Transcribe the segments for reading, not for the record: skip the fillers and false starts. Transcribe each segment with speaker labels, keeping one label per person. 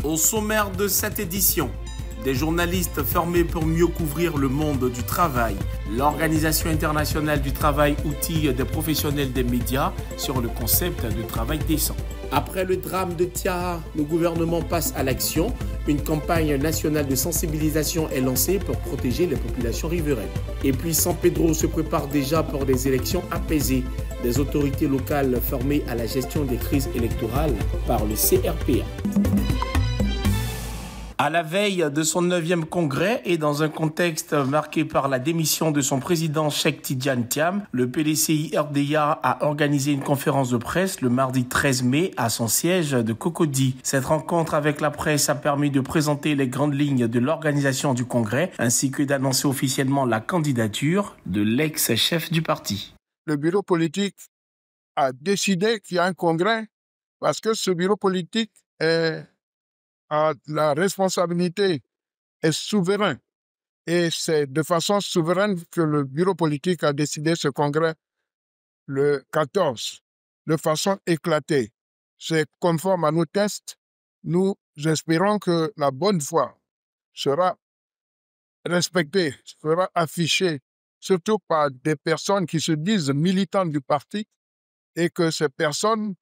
Speaker 1: Au sommaire de cette édition, des journalistes formés pour mieux couvrir le monde du travail, l'Organisation internationale du travail outille des professionnels des médias sur le concept de travail décent. Après le drame de Tiara, le gouvernement passe à l'action. Une campagne nationale de sensibilisation est lancée pour protéger les populations riveraines. Et puis San Pedro se prépare déjà pour des élections apaisées. Des autorités locales formées à la gestion des crises électorales par le CRPA. À la veille de son 9e congrès et dans un contexte marqué par la démission de son président Cheikh Tidiane Thiam, le PDCI RDA a organisé une conférence de presse le mardi 13 mai à son siège de Cocody. Cette rencontre avec la presse a permis de présenter les grandes lignes de l'organisation du congrès ainsi que d'annoncer officiellement la candidature de l'ex-chef du parti.
Speaker 2: Le bureau politique a décidé qu'il y a un congrès parce que ce bureau politique a la responsabilité, est souverain. Et c'est de façon souveraine que le bureau politique a décidé ce congrès le 14, de façon éclatée. C'est conforme à nos tests. Nous espérons que la bonne foi sera respectée, sera affichée, surtout par des personnes qui se disent militantes du parti et que ces personnes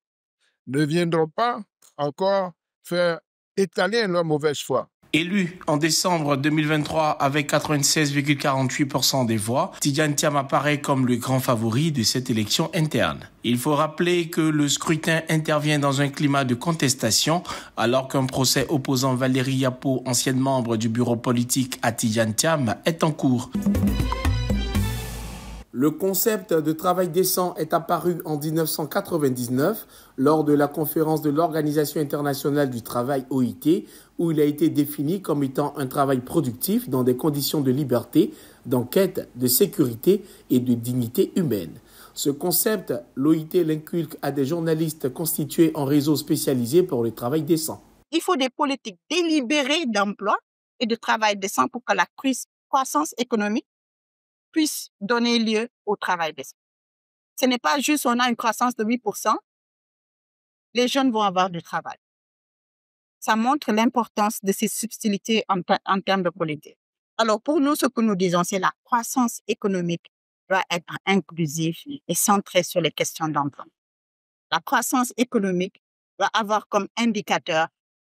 Speaker 2: ne viendront pas encore faire étaler leur mauvaise foi.
Speaker 1: Élu en décembre 2023 avec 96,48% des voix, Tidiane Thiam apparaît comme le grand favori de cette élection interne. Il faut rappeler que le scrutin intervient dans un climat de contestation alors qu'un procès opposant Valérie Yapo, ancienne membre du bureau politique à Tidiane Thiam, est en cours. Le concept de travail décent est apparu en 1999 lors de la conférence de l'Organisation internationale du travail OIT, où il a été défini comme étant un travail productif dans des conditions de liberté, d'enquête, de sécurité et de dignité humaine. Ce concept, l'OIT l'inculque à des journalistes constitués en réseau spécialisé pour le travail décent.
Speaker 3: Il faut des politiques délibérées d'emploi et de travail décent pour que la croissance économique puisse donner lieu au travail décent. Ce n'est pas juste on a une croissance de 8%, les jeunes vont avoir du travail. Ça montre l'importance de ces subtilités en termes de politique. Alors pour nous, ce que nous disons, c'est la croissance économique doit être inclusive et centrée sur les questions d'emploi. La croissance économique doit avoir comme indicateur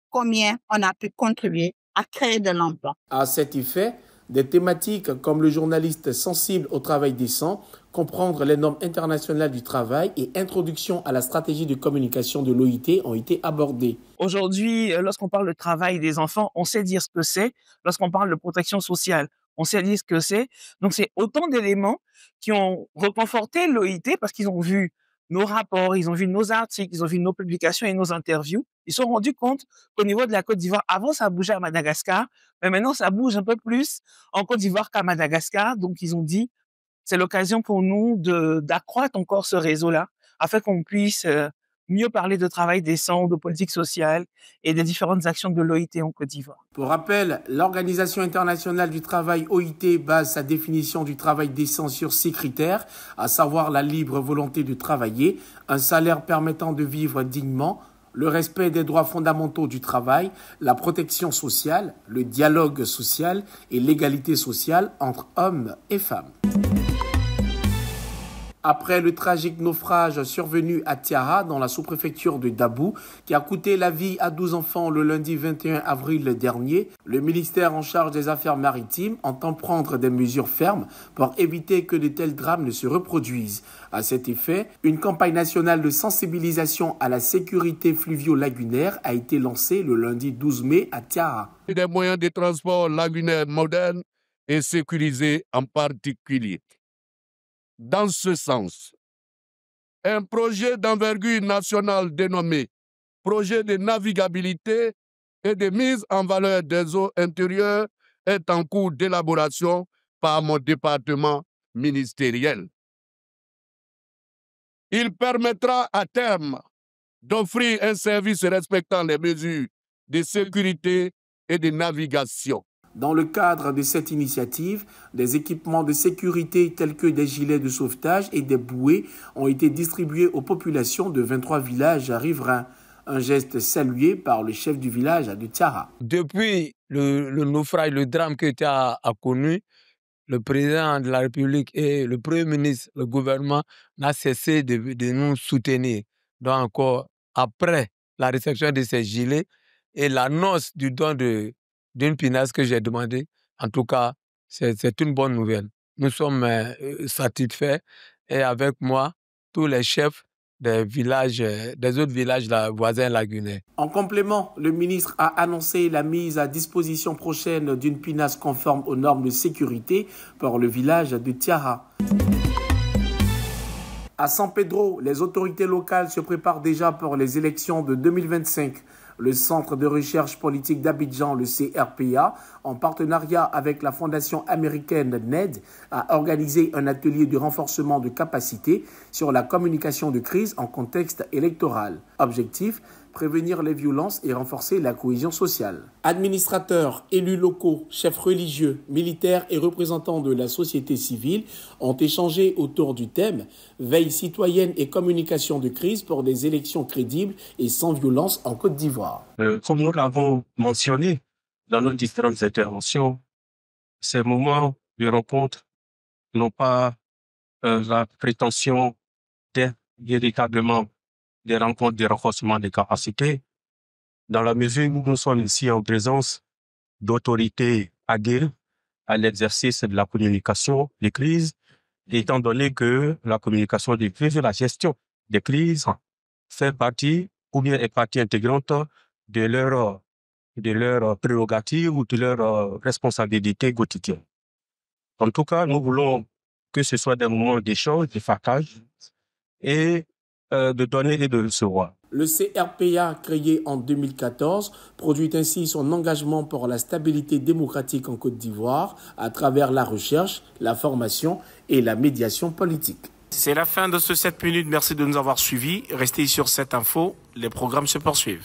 Speaker 3: combien on a pu contribuer à créer de l'emploi.
Speaker 1: À cet effet, des thématiques comme le journaliste sensible au travail décent, comprendre les normes internationales du travail et introduction à la stratégie de communication de l'OIT ont été abordées.
Speaker 4: Aujourd'hui, lorsqu'on parle de travail des enfants, on sait dire ce que c'est. Lorsqu'on parle de protection sociale, on sait dire ce que c'est. Donc, c'est autant d'éléments qui ont reconforté l'OIT parce qu'ils ont vu nos rapports, ils ont vu nos articles, ils ont vu nos publications et nos interviews. Ils se sont rendus compte qu'au niveau de la Côte d'Ivoire, avant ça bougeait à Madagascar, mais maintenant ça bouge un peu plus en Côte d'Ivoire qu'à Madagascar. Donc ils ont dit, c'est l'occasion pour nous d'accroître encore ce réseau-là, afin qu'on puisse mieux parler de travail décent, de politique sociale et des différentes actions de l'OIT en Côte d'Ivoire.
Speaker 1: Pour rappel, l'Organisation internationale du travail OIT base sa définition du travail décent sur 6 critères, à savoir la libre volonté de travailler, un salaire permettant de vivre dignement, le respect des droits fondamentaux du travail, la protection sociale, le dialogue social et l'égalité sociale entre hommes et femmes. Après le tragique naufrage survenu à Tiara, dans la sous-préfecture de Dabou, qui a coûté la vie à 12 enfants le lundi 21 avril dernier, le ministère en charge des Affaires maritimes entend prendre des mesures fermes pour éviter que de tels drames ne se reproduisent. À cet effet, une campagne nationale de sensibilisation à la sécurité fluvio-lagunaire a été lancée le lundi 12 mai à Tiara.
Speaker 2: Des moyens de transport lagunaires modernes et sécurisés en particulier. Dans ce sens, un projet d'envergure nationale dénommé Projet de navigabilité et de mise en valeur des eaux intérieures est en cours d'élaboration par mon département ministériel. Il permettra à terme d'offrir un service respectant les mesures de sécurité et de navigation.
Speaker 1: Dans le cadre de cette initiative, des équipements de sécurité tels que des gilets de sauvetage et des bouées ont été distribués aux populations de 23 villages riverains. Un geste salué par le chef du village de Tiara.
Speaker 5: Depuis le naufrage, le drame que Tiara a connu, le président de la République et le Premier ministre, le gouvernement, n'a cessé de nous soutenir. Donc encore, après la réception de ces gilets et l'annonce du don d'une pinasse que j'ai demandé, en tout cas, c'est une bonne nouvelle. Nous sommes satisfaits et avec moi, tous les chefs des autres villages voisins lagunais.
Speaker 1: En complément, le ministre a annoncé la mise à disposition prochaine d'une pinasse conforme aux normes de sécurité pour le village de Tiara. À San Pedro, les autorités locales se préparent déjà pour les élections de 2025. Le Centre de recherche politique d'Abidjan, le CRPA, en partenariat avec la fondation américaine NED, a organisé un atelier de renforcement de capacité sur la communication de crise en contexte électoral. Objectif, prévenir les violences et renforcer la cohésion sociale. Administrateurs, élus locaux, chefs religieux, militaires et représentants de la société civile ont échangé autour du thème « Veille citoyenne et communication de crise pour des élections crédibles et sans violence en Côte d'Ivoire ».
Speaker 6: Comme nous l'avons mentionné dans nos différentes interventions, ces moments de rencontre n'ont pas la prétention d'être véritablement des rencontres de renforcement des capacités, dans la mesure où nous sommes ici en présence d'autorités aguerries à l'exercice de la communication des crises, étant donné que la communication des crises et la gestion des crises fait partie ou bien est partie intégrante de leur prérogative ou de leur responsabilité quotidienne. En tout cas, nous voulons que ce soit des moments d'échange, de partage et de donner et de recevoir.
Speaker 1: Le CRPA, créé en 2014, produit ainsi son engagement pour la stabilité démocratique en Côte d'Ivoire à travers la recherche, la formation et la médiation politique. C'est la fin de ce 7 minutes. Merci de nous avoir suivis. Restez sur cette info. Les programmes se poursuivent.